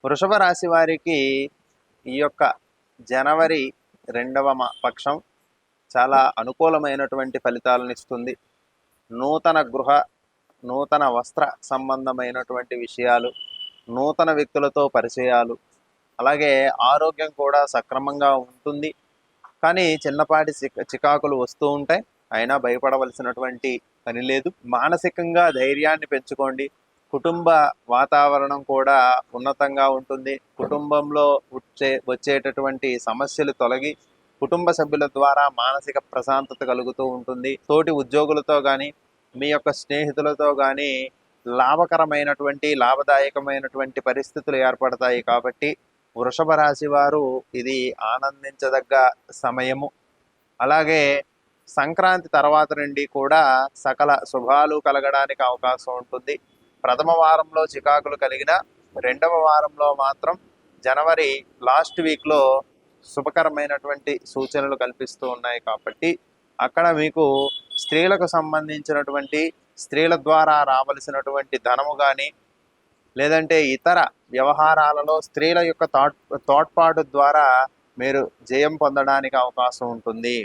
వృషభ రాశి వారికి ఈ యొక్క జనవరి రెండవ పక్షం చాలా అనుకూలమైనటువంటి ఫలితాలను ఇస్తుంది. నూతన గృహ, నూతన వస్త్ర సంబంధమైనటువంటి విషయాలు, నూతన వ్యక్తులతో పరిచయాలు, అలాగే ఆరోగ్యం కూడా సక్రమంగా ఉంటుంది. కానీ చిన్నపాటి చికాకులు వస్తూ ఉంటాయి. అయినా భయపడవలసినటువంటి పని లేదు. మానసికంగా ధైర్యాన్ని పెంచుకోండి. కుటుంబ వాతావరణం కూడా ఉన్నతంగా ఉంటుంది. కుటుంబంలో వచ్చేటటువంటి సమస్యలు తొలగి కుటుంబ సభ్యుల ద్వారా మానసిక ప్రశాంతత కలుగుతూ ఉంటుంది. తోటి ఉద్యోగులతో కానీ మీ యొక్క స్నేహితులతో కానీ లాభదాయకమైనటువంటి పరిస్థితులు ఏర్పడతాయి. కాబట్టి వృషభ రాశి వారు ఇది ఆనందించదగ్గ సమయము. అలాగే సంక్రాంతి తర్వాత నుండి కూడా సకల శుభాలు కలగడానికి అవకాశం ఉంటుంది. ప్రథమ వారంలో చికాకులు కలిగిన రెండవ వారంలో మాత్రం జనవరి లాస్ట్ వీక్లో శుభకరమైనటువంటి సూచనలు కల్పిస్తూ ఉన్నాయి. కాబట్టి అక్కడ మీకు స్త్రీలకు సంబంధించినటువంటి స్త్రీల ద్వారా రావలసినటువంటి ధనము కానీ లేదంటే ఇతర వ్యవహారాలలో స్త్రీల యొక్క తోడ్పాటు ద్వారా మీరు జయం పొందడానికి అవకాశం ఉంటుంది.